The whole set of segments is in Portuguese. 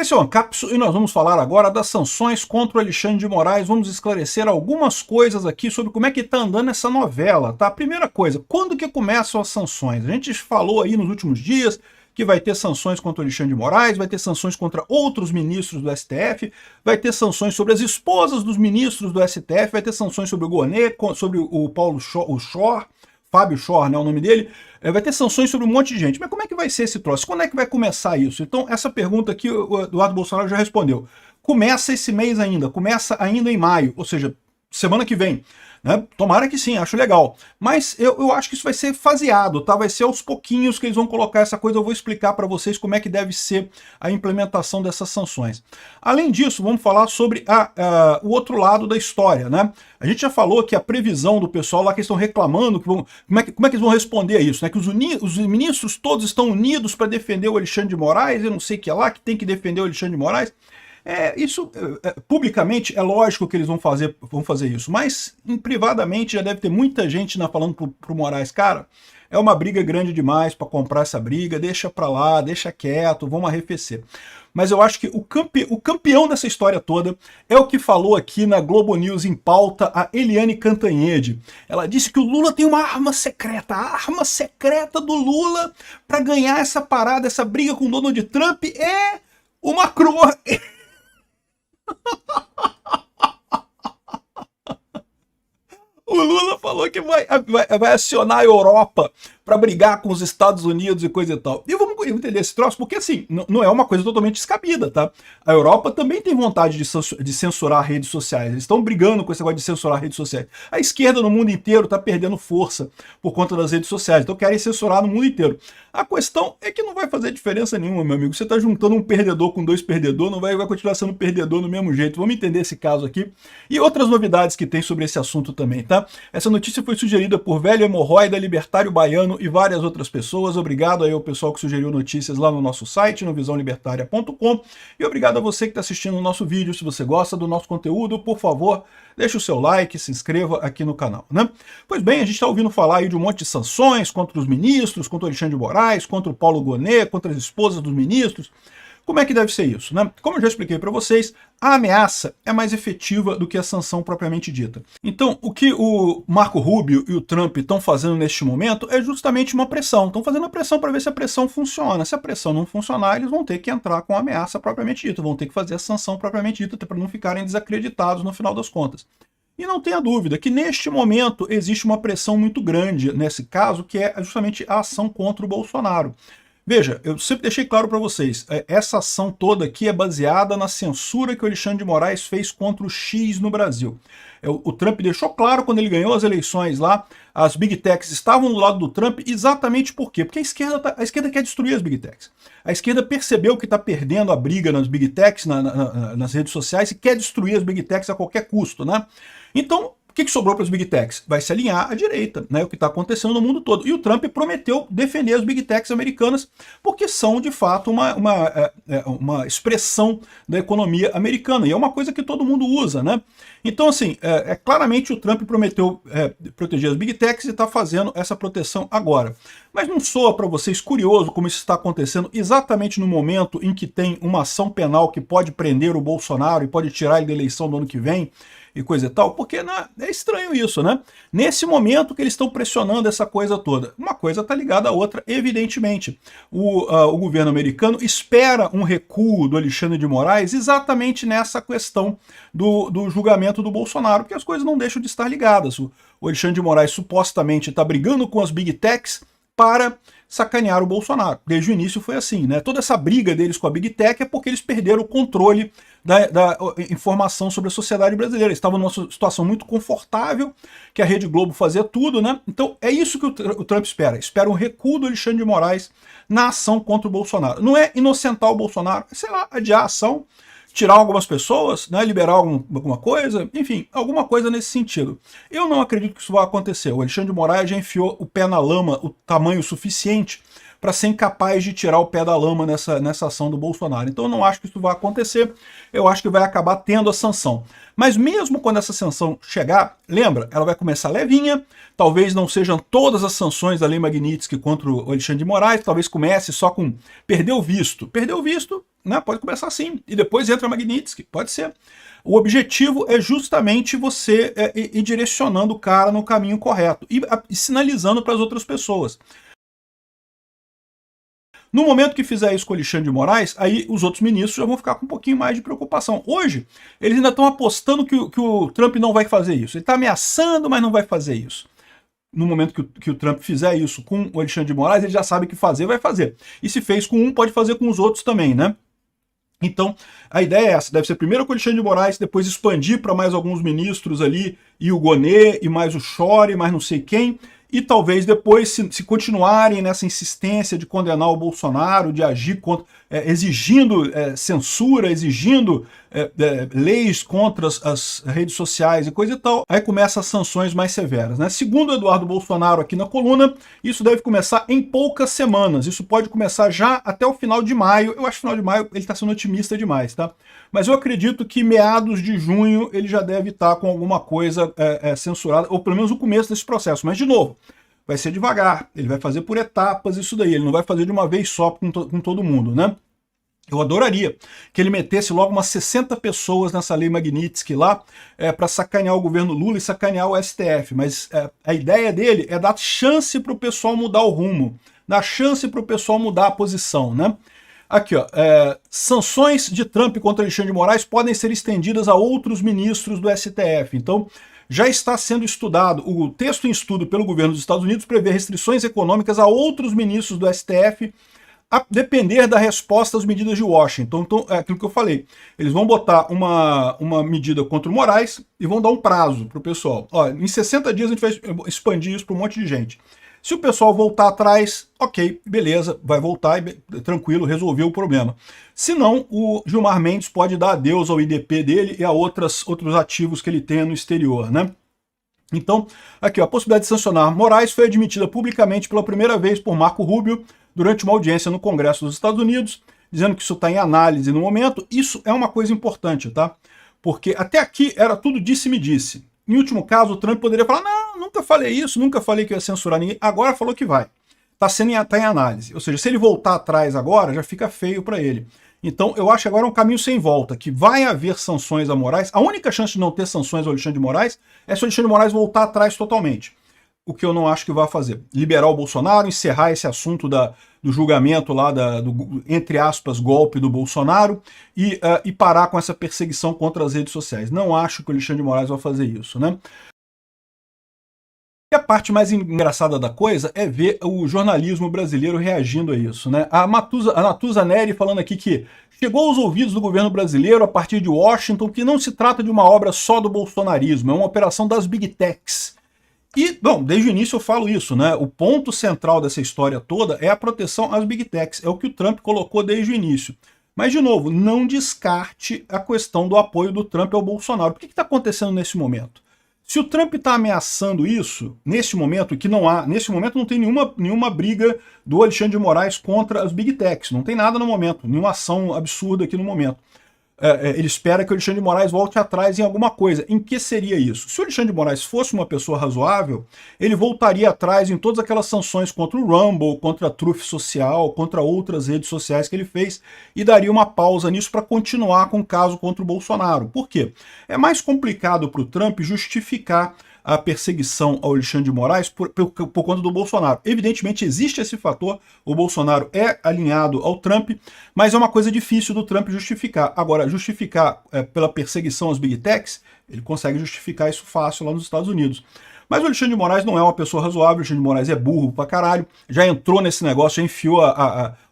Esse é o Ancapso e nós vamos falar agora das sanções contra o Alexandre de Moraes. Vamos esclarecer algumas coisas aqui sobre como é que está andando essa novela, tá? Primeira coisa, quando que começam as sanções? A gente falou aí nos últimos dias que vai ter sanções contra o Alexandre de Moraes, vai ter sanções contra outros ministros do STF, vai ter sanções sobre as esposas dos ministros do STF, vai ter sanções sobre o Gonê, sobre o Paulo Schor, Fábio Schor, né, o nome dele, vai ter sanções sobre um monte de gente. Mas como é que vai ser esse troço? Quando é que vai começar isso? Então, essa pergunta aqui o Eduardo Bolsonaro já respondeu. Começa esse mês ainda, começa ainda em maio, ou seja, semana que vem. Né? Tomara que sim, acho legal. Mas eu acho que isso vai ser faseado, tá? Vai ser aos pouquinhos que eles vão colocar essa coisa. Eu vou explicar para vocês como é que deve ser a implementação dessas sanções. Além disso, vamos falar sobre o outro lado da história, né? A gente já falou que a previsão do pessoal lá que estão reclamando, como é que eles vão responder a isso, né? Que os ministros todos estão unidos para defender o Alexandre de Moraes, eu não sei o que lá, que tem que defender o Alexandre de Moraes. Isso, publicamente, é lógico que eles vão fazer isso, mas privadamente já deve ter muita gente falando pro Moraes, cara, é uma briga grande demais para comprar essa briga, deixa pra lá, deixa quieto, vamos arrefecer. Mas eu acho que o campeão dessa história toda é o que falou aqui na Globo News em pauta a Eliane Cantanhede. Ela disse que o Lula tem uma arma secreta, a arma secreta do Lula para ganhar essa parada, essa briga com o Donald Trump é o Macron. O Lula falou que vai acionar a Europa para brigar com os Estados Unidos e coisa e tal. E vamos entender esse troço, porque assim, não é uma coisa totalmente descabida, tá? A Europa também tem vontade de censurar redes sociais. Eles estão brigando com esse negócio de censurar redes sociais. A esquerda no mundo inteiro está perdendo força por conta das redes sociais, então querem censurar no mundo inteiro. A questão é que não vai fazer diferença nenhuma, meu amigo. Você está juntando um perdedor com dois perdedores, não vai continuar sendo perdedor do mesmo jeito. Vamos entender esse caso aqui. E outras novidades que tem sobre esse assunto também, tá? Essa notícia foi sugerida por Velho Hemorroida, Libertário Baiano e várias outras pessoas. Obrigado aí ao pessoal que sugeriu notícias lá no nosso site, no visãolibertaria.com. E obrigado a você que está assistindo o nosso vídeo. Se você gosta do nosso conteúdo, por favor, deixe o seu like, se inscreva aqui no canal, né? Pois bem, a gente está ouvindo falar aí de um monte de sanções contra os ministros, contra o Alexandre de Moraes, contra o Paulo Gonê, contra as esposas dos ministros. Como é que deve ser isso, né? Como eu já expliquei para vocês, a ameaça é mais efetiva do que a sanção propriamente dita. Então, o que o Marco Rubio e o Trump estão fazendo neste momento é justamente uma pressão. Estão fazendo a pressão para ver se a pressão funciona. Se a pressão não funcionar, eles vão ter que entrar com a ameaça propriamente dita, vão ter que fazer a sanção propriamente dita, até para não ficarem desacreditados no final das contas. E não tenha dúvida que neste momento existe uma pressão muito grande nesse caso, que é justamente a ação contra o Bolsonaro. Veja, eu sempre deixei claro para vocês, essa ação toda aqui é baseada na censura que o Alexandre de Moraes fez contra o X no Brasil. O Trump deixou claro quando ele ganhou as eleições lá, as Big Techs estavam do lado do Trump exatamente por quê? Porque a esquerda quer destruir as Big Techs. A esquerda percebeu que está perdendo a briga nas Big Techs, nas redes sociais, e quer destruir as Big Techs a qualquer custo, né? Então, o que sobrou para as Big Techs? Vai se alinhar à direita, né? O que está acontecendo no mundo todo. E o Trump prometeu defender as Big Techs americanas, porque são, de fato, uma expressão da economia americana. E é uma coisa que todo mundo usa, né? Então, assim, claramente o Trump prometeu proteger as Big Techs e está fazendo essa proteção agora. Mas não soa para vocês curioso como isso está acontecendo exatamente no momento em que tem uma ação penal que pode prender o Bolsonaro e pode tirar ele da eleição do ano que vem? E coisa e tal, porque é estranho isso, né? Nesse momento que eles estão pressionando essa coisa toda. Uma coisa está ligada à outra, evidentemente. O governo americano espera um recuo do Alexandre de Moraes exatamente nessa questão do julgamento do Bolsonaro, porque as coisas não deixam de estar ligadas. O Alexandre de Moraes supostamente está brigando com as Big Techs para sacanear o Bolsonaro. Desde o início foi assim, né? Toda essa briga deles com a Big Tech é porque eles perderam o controle da informação sobre a sociedade brasileira. Eles estavam numa situação muito confortável, que a Rede Globo fazia tudo, né? Então é isso que o Trump espera. Espera um recuo do Alexandre de Moraes na ação contra o Bolsonaro. Não é inocentar o Bolsonaro, é, sei lá, adiar a ação, tirar algumas pessoas, né, liberar alguma coisa, enfim, alguma coisa nesse sentido. Eu não acredito que isso vai acontecer. O Alexandre de Moraes já enfiou o pé na lama o tamanho suficiente para ser incapaz de tirar o pé da lama nessa ação do Bolsonaro. Então eu não acho que isso vai acontecer, eu acho que vai acabar tendo a sanção. Mas mesmo quando essa sanção chegar, lembra, ela vai começar levinha, talvez não sejam todas as sanções da Lei Magnitsky contra o Alexandre de Moraes, talvez comece só com perder o visto. Perder o visto, né, pode começar assim, e depois entra a Magnitsky, pode ser. O objetivo é justamente você ir direcionando o cara no caminho correto e sinalizando para as outras pessoas. No momento que fizer isso com o Alexandre de Moraes, aí os outros ministros já vão ficar com um pouquinho mais de preocupação. Hoje, eles ainda estão apostando que o Trump não vai fazer isso. Ele está ameaçando, mas não vai fazer isso. No momento que o Trump fizer isso com o Alexandre de Moraes, ele já sabe que fazer, vai fazer. E se fez com um, pode fazer com os outros também, né? Então, a ideia é essa, deve ser primeiro com o Alexandre de Moraes, depois expandir para mais alguns ministros ali, e o Gonê, e mais o Chore, mais não sei quem, e talvez depois, se continuarem nessa insistência de condenar o Bolsonaro, de agir contra, exigindo censura, exigindo leis contra as redes sociais e coisa e tal, aí começam as sanções mais severas, né? Segundo o Eduardo Bolsonaro aqui na coluna, isso deve começar em poucas semanas, isso pode começar já até o final de maio, eu acho que final de maio ele está sendo otimista demais, tá? Mas eu acredito que meados de junho ele já deve estar com alguma coisa censurada, ou pelo menos o começo desse processo, mas de novo, vai ser devagar, ele vai fazer por etapas isso daí, ele não vai fazer de uma vez só com todo mundo, né? Eu adoraria que ele metesse logo umas 60 pessoas nessa lei Magnitsky lá para sacanear o governo Lula e sacanear o STF, mas a ideia dele é dar chance para o pessoal mudar o rumo, dar chance para o pessoal mudar a posição, né? Aqui, ó, sanções de Trump contra Alexandre de Moraes podem ser estendidas a outros ministros do STF. Então, já está sendo estudado, o texto em estudo pelo governo dos Estados Unidos prevê restrições econômicas a outros ministros do STF, a depender da resposta às medidas de Washington. Então, é aquilo que eu falei. Eles vão botar uma medida contra o Moraes e vão dar um prazo para o pessoal. Ó, em 60 dias a gente vai expandir isso para um monte de gente. Se o pessoal voltar atrás, ok, beleza, vai voltar e tranquilo, resolveu o problema. Se não, o Gilmar Mendes pode dar adeus ao IDP dele e a outros ativos que ele tem no exterior, né? Então, aqui, ó, a possibilidade de sancionar Moraes foi admitida publicamente pela primeira vez por Marco Rubio durante uma audiência no Congresso dos Estados Unidos, dizendo que isso está em análise no momento. Isso é uma coisa importante, tá? Porque até aqui era tudo disse-me-disse. Em último caso, o Trump poderia falar, não, nunca falei isso, nunca falei que ia censurar ninguém, agora falou que vai. Tá em análise. Ou seja, se ele voltar atrás agora, já fica feio para ele. Então, eu acho que agora é um caminho sem volta, que vai haver sanções a Moraes. A única chance de não ter sanções ao Alexandre de Moraes é se o Alexandre de Moraes voltar atrás totalmente. O que eu não acho que vai fazer. Liberar o Bolsonaro, encerrar esse assunto do julgamento lá, do, entre aspas, golpe do Bolsonaro e parar com essa perseguição contra as redes sociais. Não acho que o Alexandre de Moraes vai fazer isso, né? E a parte mais engraçada da coisa é ver o jornalismo brasileiro reagindo a isso, né? A Natuza Neri falando aqui que chegou aos ouvidos do governo brasileiro a partir de Washington que não se trata de uma obra só do bolsonarismo, é uma operação das Big Techs. E, bom, desde o início eu falo isso, né? O ponto central dessa história toda é a proteção às Big Techs, é o que o Trump colocou desde o início. Mas, de novo, não descarte a questão do apoio do Trump ao Bolsonaro. O que está acontecendo nesse momento? Se o Trump está ameaçando isso, nesse momento não tem nenhuma briga do Alexandre de Moraes contra as Big Techs, não tem nada no momento, nenhuma ação absurda aqui no momento. Ele espera que o Alexandre de Moraes volte atrás em alguma coisa. Em que seria isso? Se o Alexandre de Moraes fosse uma pessoa razoável, ele voltaria atrás em todas aquelas sanções contra o Rumble, contra a Truth Social, contra outras redes sociais que ele fez e daria uma pausa nisso para continuar com o caso contra o Bolsonaro. Por quê? É mais complicado para o Trump justificar a perseguição ao Alexandre de Moraes por conta do Bolsonaro. Evidentemente existe esse fator, o Bolsonaro é alinhado ao Trump, mas é uma coisa difícil do Trump justificar. Agora, justificar pela perseguição às Big Techs, ele consegue justificar isso fácil lá nos Estados Unidos. Mas o Alexandre de Moraes não é uma pessoa razoável, o Alexandre de Moraes é burro pra caralho, já entrou nesse negócio, já enfiou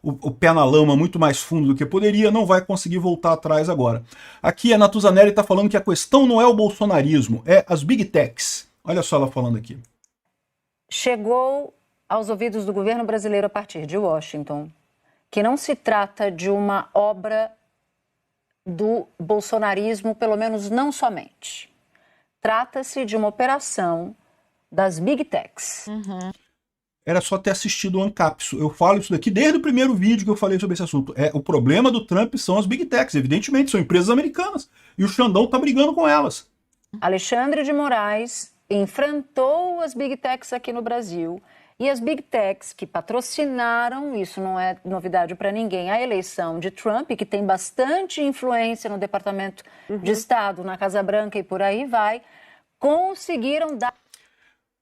o pé na lama muito mais fundo do que poderia, não vai conseguir voltar atrás agora. Aqui a Natuza Neri está falando que a questão não é o bolsonarismo, é as Big Techs. Olha só ela falando aqui. Chegou aos ouvidos do governo brasileiro a partir de Washington que não se trata de uma obra do bolsonarismo, pelo menos não somente. Trata-se de uma operação das Big Techs. era só ter assistido o Ancapsu. Eu falo isso daqui desde o primeiro vídeo que eu falei sobre esse assunto. O problema do Trump são as Big Techs, evidentemente, são empresas americanas. E o Xandão tá brigando com elas. Alexandre de Moraes enfrentou as Big Techs aqui no Brasil. E as Big Techs que patrocinaram, isso não é novidade para ninguém, a eleição de Trump, que tem bastante influência no Departamento de Estado, na Casa Branca e por aí vai, conseguiram dar...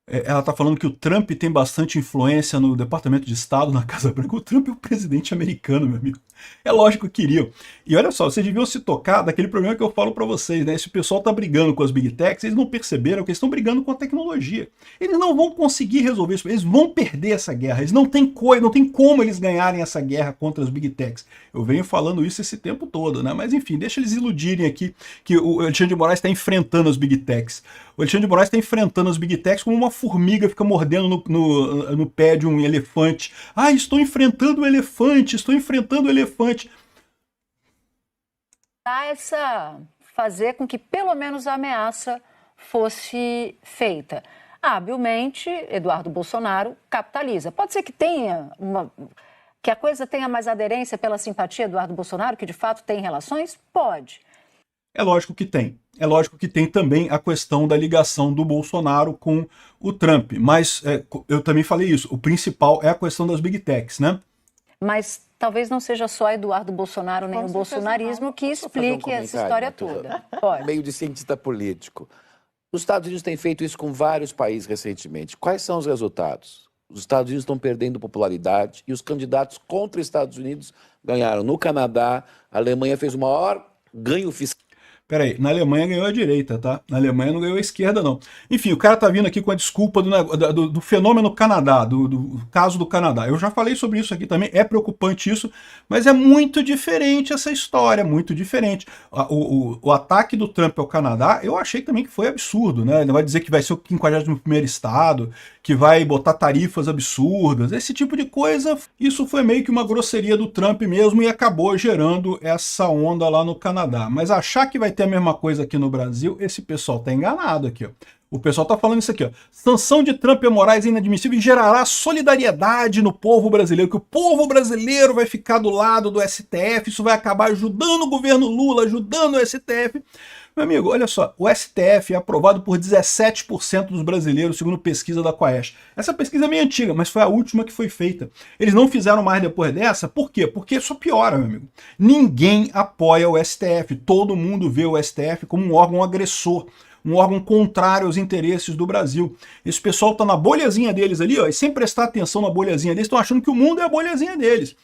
Ela está falando que o Trump tem bastante influência no Departamento de Estado, na Casa Branca. O Trump é o presidente americano, meu amigo. É lógico que queriam. E olha só, vocês deviam se tocar daquele problema que eu falo para vocês, né? Esse pessoal tá brigando com as Big Techs, eles não perceberam que eles estão brigando com a tecnologia. Eles não vão conseguir resolver isso, eles vão perder essa guerra. Eles não tem como eles ganharem essa guerra contra as Big Techs. Eu venho falando isso esse tempo todo, né? Mas enfim, deixa eles iludirem aqui que o Alexandre de Moraes está enfrentando as Big Techs. O Alexandre de Moraes está enfrentando as Big Techs como uma formiga fica mordendo no pé de um elefante. Ah, estou enfrentando o elefante, estou enfrentando o elefante. Fazer com que pelo menos a ameaça fosse feita. Habilmente, Eduardo Bolsonaro capitaliza. Pode ser que que a coisa tenha mais aderência pela simpatia Eduardo Bolsonaro, que de fato tem relações? Pode. É lógico que tem. É lógico que tem também a questão da ligação do Bolsonaro com o Trump. Mas eu também falei isso. O principal é a questão das Big Techs, né? Mas talvez não seja só Eduardo Bolsonaro nem o bolsonarismo que explique essa história toda. Pode. Meio de cientista político. Os Estados Unidos têm feito isso com vários países recentemente. Quais são os resultados? Os Estados Unidos estão perdendo popularidade e os candidatos contra os Estados Unidos ganharam. No Canadá, a Alemanha fez o maior ganho fiscal. Peraí, na Alemanha ganhou a direita, tá? Na Alemanha não ganhou a esquerda, não. Enfim, o cara tá vindo aqui com a desculpa do fenômeno Canadá, do caso do Canadá. Eu já falei sobre isso aqui também, é preocupante isso, mas é muito diferente essa história, muito diferente. O ataque do Trump ao Canadá, eu achei também que foi absurdo, né? Ele vai dizer que vai ser o 51º estado, que vai botar tarifas absurdas, esse tipo de coisa. Isso foi meio que uma grosseria do Trump mesmo e acabou gerando essa onda lá no Canadá. Mas achar que vai ter a mesma coisa aqui no Brasil, esse pessoal tá enganado aqui, ó. O pessoal tá falando isso aqui, ó. Sanção de Trump a Moraes é inadmissível e gerará solidariedade no povo brasileiro, que o povo brasileiro vai ficar do lado do STF, isso vai acabar ajudando o governo Lula, ajudando o STF. Meu amigo, olha só, o STF é aprovado por 17% dos brasileiros, segundo pesquisa da Quaest. Essa pesquisa é meio antiga, mas foi a última que foi feita. Eles não fizeram mais depois dessa, por quê? Porque só piora, meu amigo. Ninguém apoia o STF, todo mundo vê o STF como um órgão agressor, um órgão contrário aos interesses do Brasil. Esse pessoal tá na bolhazinha deles ali, ó, e sem prestar atenção na bolhazinha deles, estão achando que o mundo é a bolhazinha deles.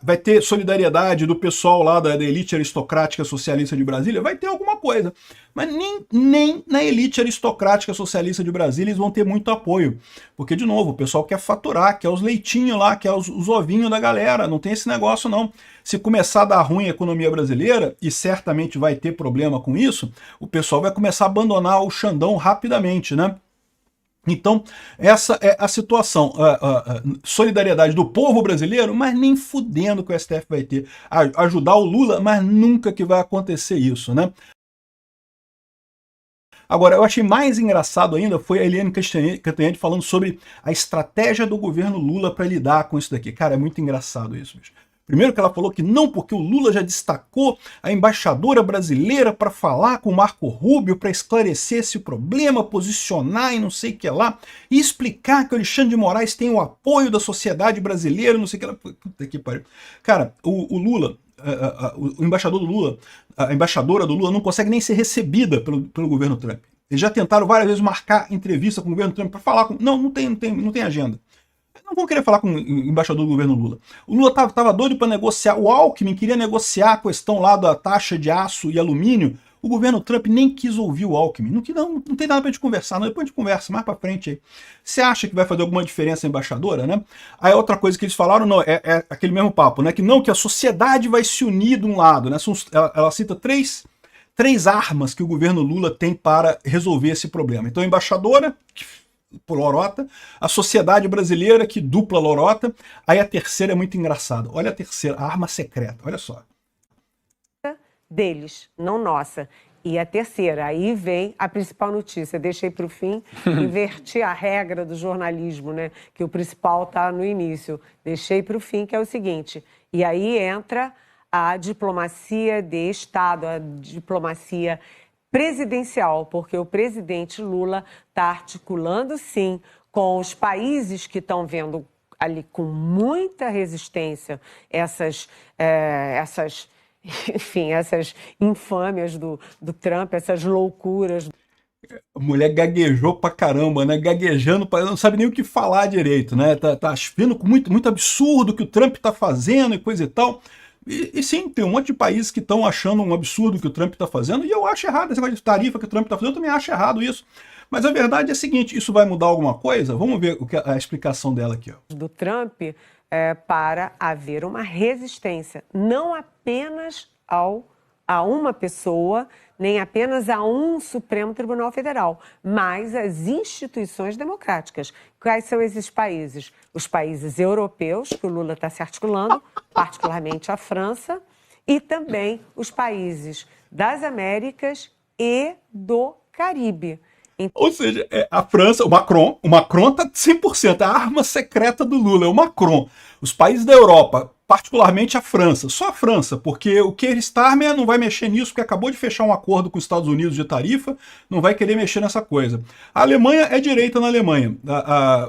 Vai ter solidariedade do pessoal lá da elite aristocrática socialista de Brasília? Vai ter alguma coisa. Mas nem na elite aristocrática socialista de Brasília eles vão ter muito apoio. Porque, de novo, o pessoal quer faturar, quer os leitinhos lá, quer os ovinhos da galera. Não tem esse negócio, não. Se começar a dar ruim a economia brasileira, e certamente vai ter problema com isso, o pessoal vai começar a abandonar o Xandão rapidamente, né? Então, essa é a situação. Solidariedade do povo brasileiro, mas nem fudendo que o STF vai ter. Ajudar o Lula, mas nunca que vai acontecer isso, né? Agora, eu achei mais engraçado ainda foi a Eliane Cantanhede falando sobre a estratégia do governo Lula para lidar com isso daqui. Cara, é muito engraçado isso, bicho. Primeiro que ela falou que não, porque o Lula já destacou a embaixadora brasileira para falar com o Marco Rubio, para esclarecer esse problema, posicionar e não sei o que lá, e explicar que o Alexandre de Moraes tem o apoio da sociedade brasileira, não sei o que lá. Puta que pariu. Cara, o Lula, o embaixador do Lula, a embaixadora do Lula não consegue nem ser recebida pelo governo Trump. Eles já tentaram várias vezes marcar entrevista com o governo Trump para falar com... Não tem agenda. Não vão querer falar com o embaixador do governo Lula. O Lula estava doido para negociar, o Alckmin queria negociar a questão lá da taxa de aço e alumínio, o governo Trump nem quis ouvir o Alckmin. Não tem nada para a gente conversar, não. Depois a gente conversa, mais para frente aí. Você acha que vai fazer alguma diferença a embaixadora, né? Aí outra coisa que eles falaram, não, é aquele mesmo papo, né? Que não, que a sociedade vai se unir de um lado, né? Ela cita três armas que o governo Lula tem para resolver esse problema. Então a embaixadora, por lorota, a sociedade brasileira, que dupla lorota, aí a terceira é muito engraçada. Olha a terceira, a arma secreta, olha só. Deles, não nossa. E a terceira, aí vem a principal notícia. Deixei para o fim, inverti a regra do jornalismo, né? Que o principal está no início. Deixei para o fim, que é o seguinte. E aí entra a diplomacia de Estado, a diplomacia presidencial, porque o presidente Lula está articulando, sim, com os países que estão vendo ali com muita resistência essas infâmias do Trump, essas loucuras. A mulher gaguejou pra caramba, né? Gaguejando, não sabe nem o que falar direito, né? Tá vendo com muito absurdo que o Trump tá fazendo e coisa e tal. E sim, tem um monte de países que estão achando um absurdo que o Trump está fazendo, e eu acho errado esse negócio de tarifa que o Trump está fazendo, eu também acho errado isso. Mas a verdade é a seguinte, isso vai mudar alguma coisa? Vamos ver a explicação dela aqui. Ó. Do Trump para haver uma resistência, não apenas a uma pessoa, nem apenas a um Supremo Tribunal Federal, mas às instituições democráticas. Quais são esses países? Os países europeus, que o Lula está se articulando, particularmente a França, e também os países das Américas e do Caribe. Ou seja, a França, o Macron tá 100%, a arma secreta do Lula é o Macron. Os países da Europa, particularmente a França, só a França, porque o Keir Starmer não vai mexer nisso, porque acabou de fechar um acordo com os Estados Unidos de tarifa, não vai querer mexer nessa coisa. A Alemanha é direita na Alemanha,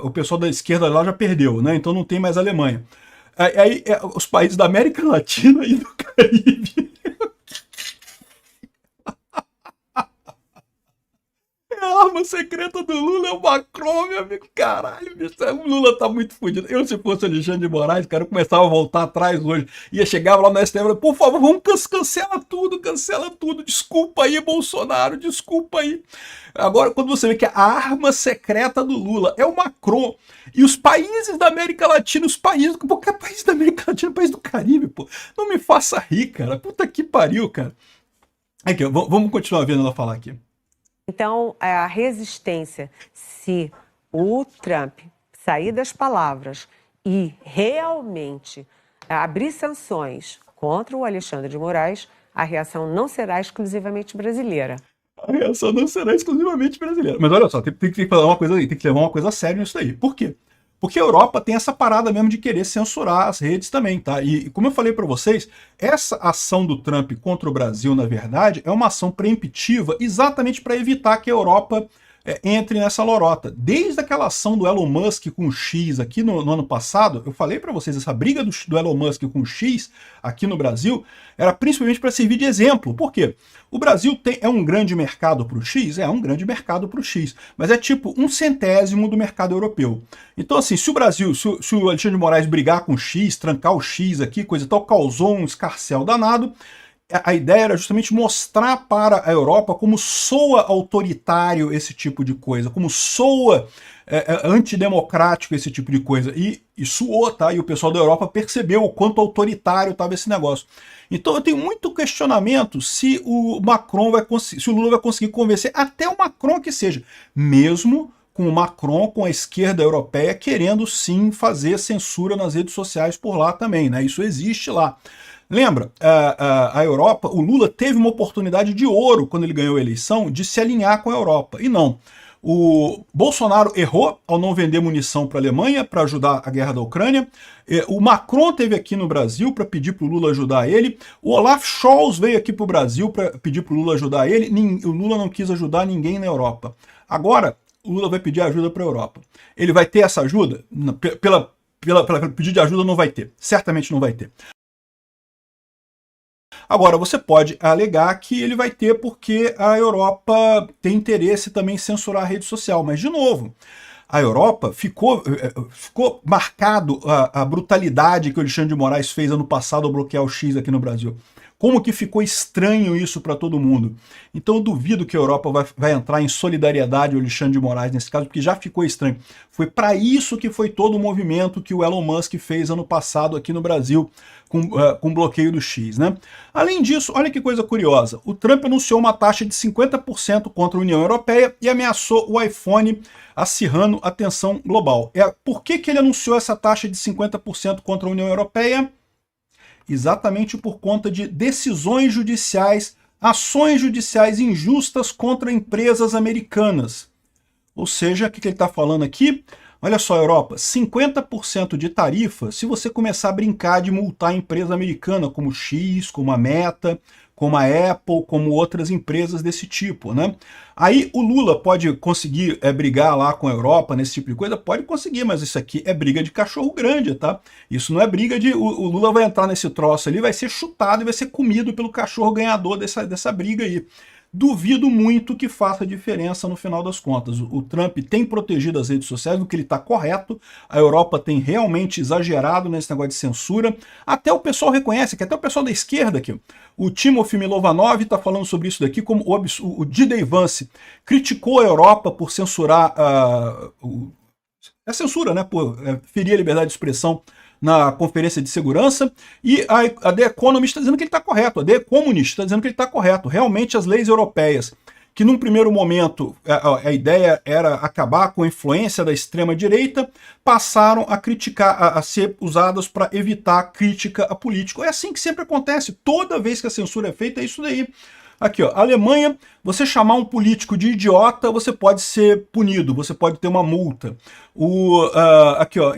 o pessoal da esquerda lá já perdeu, né? Então não tem mais Alemanha. Aí os países da América Latina e do Caribe... A arma secreta do Lula é o Macron, meu amigo. Caralho, bicho, o Lula tá muito fodido. Eu, se fosse Alexandre de Moraes, cara, eu começava a voltar atrás hoje. Ia chegar lá no STF e falava, por favor, vamos cancela tudo. Desculpa aí, Bolsonaro, desculpa aí. Agora, quando você vê que a arma secreta do Lula é o Macron, e os países da América Latina, qualquer país da América Latina, país do Caribe, pô, não me faça rir, cara. Puta que pariu, cara. Aqui, ó, vamos continuar vendo ela falar aqui. Então, a resistência, se o Trump sair das palavras e realmente abrir sanções contra o Alexandre de Moraes, a reação não será exclusivamente brasileira. A reação não será exclusivamente brasileira. Mas olha só, tem que falar uma coisa aí, tem que levar uma coisa a sério nisso aí. Por quê? Porque a Europa tem essa parada mesmo de querer censurar as redes também, tá? E como eu falei para vocês, essa ação do Trump contra o Brasil, na verdade, é uma ação preemptiva exatamente para evitar que a Europa entre nessa lorota. Desde aquela ação do Elon Musk com o X aqui no ano passado, eu falei para vocês, essa briga do Elon Musk com o X aqui no Brasil era principalmente para servir de exemplo. Por quê? O Brasil é um grande mercado para o X? É um grande mercado para o X, mas é tipo 1/100º do mercado europeu. Então assim, se o Brasil, se o Alexandre de Moraes brigar com o X, trancar o X aqui, coisa e tal, causou um escarcéu danado, a ideia era justamente mostrar para a Europa como soa autoritário esse tipo de coisa, como soa antidemocrático esse tipo de coisa. E soou, tá? E o pessoal da Europa percebeu o quanto autoritário estava esse negócio. Então eu tenho muito questionamento se o Macron se o Lula vai conseguir convencer até o Macron que seja, mesmo com o Macron, com a esquerda europeia, querendo sim fazer censura nas redes sociais por lá também, né? Isso existe lá. Lembra, a Europa, o Lula teve uma oportunidade de ouro quando ele ganhou a eleição de se alinhar com a Europa, e não. O Bolsonaro errou ao não vender munição para a Alemanha para ajudar a guerra da Ucrânia. O Macron esteve aqui no Brasil para pedir para o Lula ajudar ele. O Olaf Scholz veio aqui para o Brasil para pedir para o Lula ajudar ele. O Lula não quis ajudar ninguém na Europa. Agora, o Lula vai pedir ajuda para a Europa. Ele vai ter essa ajuda? Pelo pedido de ajuda não vai ter. Certamente não vai ter. Agora, você pode alegar que ele vai ter porque a Europa tem interesse também em censurar a rede social. Mas, de novo, a Europa ficou marcado a brutalidade que o Alexandre de Moraes fez ano passado ao bloquear o X aqui no Brasil. Como que ficou estranho isso para todo mundo. Então eu duvido que a Europa vai entrar em solidariedade ao Alexandre de Moraes nesse caso, porque já ficou estranho. Foi para isso que foi todo o movimento que o Elon Musk fez ano passado aqui no Brasil, com o bloqueio do X, né? Além disso, olha que coisa curiosa, o Trump anunciou uma taxa de 50% contra a União Europeia e ameaçou o iPhone acirrando a tensão global. Por que ele anunciou essa taxa de 50% contra a União Europeia? Exatamente por conta de decisões judiciais ações judiciais injustas contra empresas americanas. Ou seja, o que ele está falando aqui? Olha só, Europa, 50% de tarifa se você começar a brincar de multar a empresa americana, como X, como a Meta, como a Apple, como outras empresas desse tipo, né? Aí o Lula pode conseguir brigar lá com a Europa nesse tipo de coisa? Pode conseguir, mas isso aqui é briga de cachorro grande, tá? Isso não é briga de... O Lula vai entrar nesse troço ali, vai ser chutado e vai ser comido pelo cachorro ganhador dessa briga aí. Duvido muito que faça diferença no final das contas. O Trump tem protegido as redes sociais, no que ele está correto. A Europa tem realmente exagerado nesse negócio de censura. Até o pessoal reconhece, que até o pessoal da esquerda aqui, o Timothy Milovanov está falando sobre isso daqui, como o D.D. Vance criticou a Europa por censurar a censura, né, por ferir a liberdade de expressão na Conferência de Segurança, e a The Economist está dizendo que ele está correto, a The Economist está dizendo que ele está correto. Realmente as leis europeias, que num primeiro momento a ideia era acabar com a influência da extrema-direita, passaram a criticar, a ser usadas para evitar crítica a político. É assim que sempre acontece, toda vez que a censura é feita, é isso daí. Aqui, ó, Alemanha, você chamar um político de idiota, você pode ser punido, você pode ter uma multa. Aqui, ó,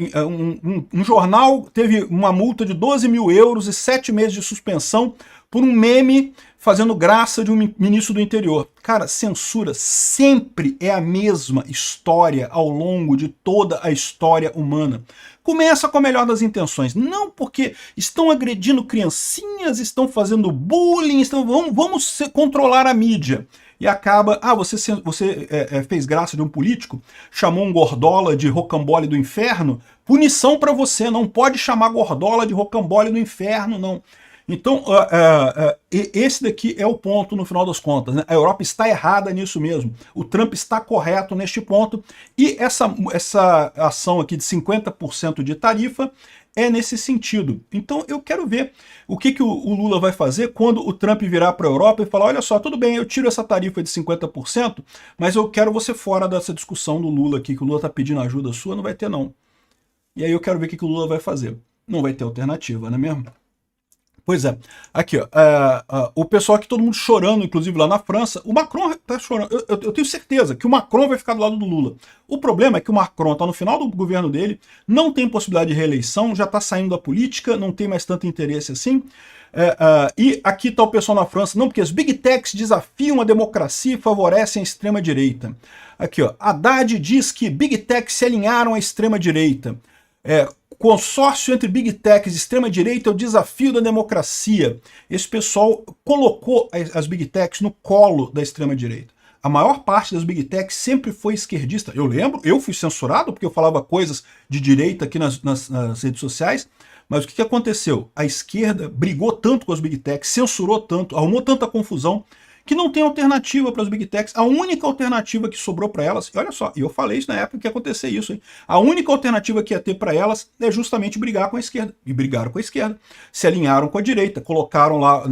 um jornal teve uma multa de 12 mil euros e 7 meses de suspensão por um meme fazendo graça de um ministro do interior. Cara, censura sempre é a mesma história ao longo de toda a história humana. Começa com a melhor das intenções, não porque estão agredindo criancinhas, estão fazendo bullying, vamos controlar a mídia. E acaba, você fez graça de um político, chamou um gordola de rocambole do inferno, punição para você, não pode chamar gordola de rocambole do inferno, não. Então, esse daqui é o ponto no final das contas, né? A Europa está errada nisso mesmo. O Trump está correto neste ponto. E essa ação aqui de 50% de tarifa é nesse sentido. Então, eu quero ver o que o Lula vai fazer quando o Trump virar para a Europa e falar, olha só, tudo bem, eu tiro essa tarifa de 50%, mas eu quero você fora dessa discussão do Lula aqui, que o Lula está pedindo ajuda sua, não vai ter não. E aí eu quero ver o que o Lula vai fazer. Não vai ter alternativa, não é mesmo? Pois é, aqui ó, o pessoal aqui, todo mundo chorando, inclusive lá na França, o Macron está chorando, eu tenho certeza que o Macron vai ficar do lado do Lula. O problema é que o Macron está no final do governo dele, não tem possibilidade de reeleição, já está saindo da política, não tem mais tanto interesse assim, e aqui está o pessoal na França, não, porque as Big Techs desafiam a democracia e favorecem a extrema-direita. Aqui ó, Haddad diz que Big Techs se alinharam à extrema-direita. Consórcio entre Big Techs e extrema-direita é o desafio da democracia. Esse pessoal colocou as Big Techs no colo da extrema-direita. A maior parte das Big Techs sempre foi esquerdista. Eu lembro, eu fui censurado porque eu falava coisas de direita aqui nas redes sociais, mas o que aconteceu? A esquerda brigou tanto com as Big Techs, censurou tanto, arrumou tanta confusão, que não tem alternativa para as Big Techs. A única alternativa que sobrou para elas, e olha só, eu falei isso na época que ia acontecer isso, hein? A única alternativa que ia ter para elas é justamente brigar com a esquerda. E brigaram com a esquerda. Se alinharam com a direita, colocaram lá,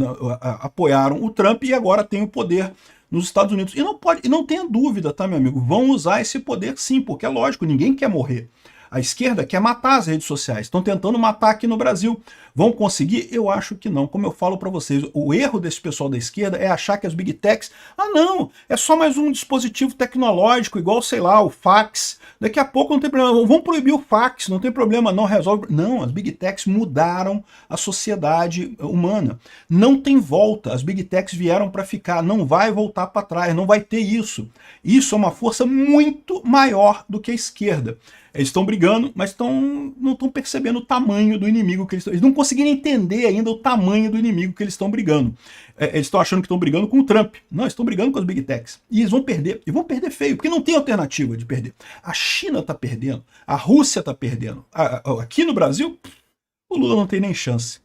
apoiaram o Trump e agora tem o poder nos Estados Unidos. E não tenha dúvida, tá, meu amigo? Vão usar esse poder sim, porque é lógico, ninguém quer morrer. A esquerda quer matar as redes sociais, estão tentando matar aqui no Brasil. Vão conseguir? Eu acho que não. Como eu falo para vocês, o erro desse pessoal da esquerda é achar que as Big Techs, não, é só mais um dispositivo tecnológico, igual, sei lá, o fax. Daqui a pouco não tem problema, vamos proibir o fax, não tem problema, não resolve. Não, as Big Techs mudaram a sociedade humana. Não tem volta, as Big Techs vieram para ficar, não vai voltar para trás, não vai ter isso. Isso é uma força muito maior do que a esquerda. Eles estão brigando, mas não estão percebendo o tamanho do inimigo que eles estão... Eles não conseguiram entender ainda o tamanho do inimigo que eles estão brigando. Eles estão achando que estão brigando com o Trump. Não, eles estão brigando com as Big Techs. E eles vão perder. E vão perder feio, porque não tem alternativa de perder. A China está perdendo. A Rússia está perdendo. Aqui no Brasil, o Lula não tem nem chance.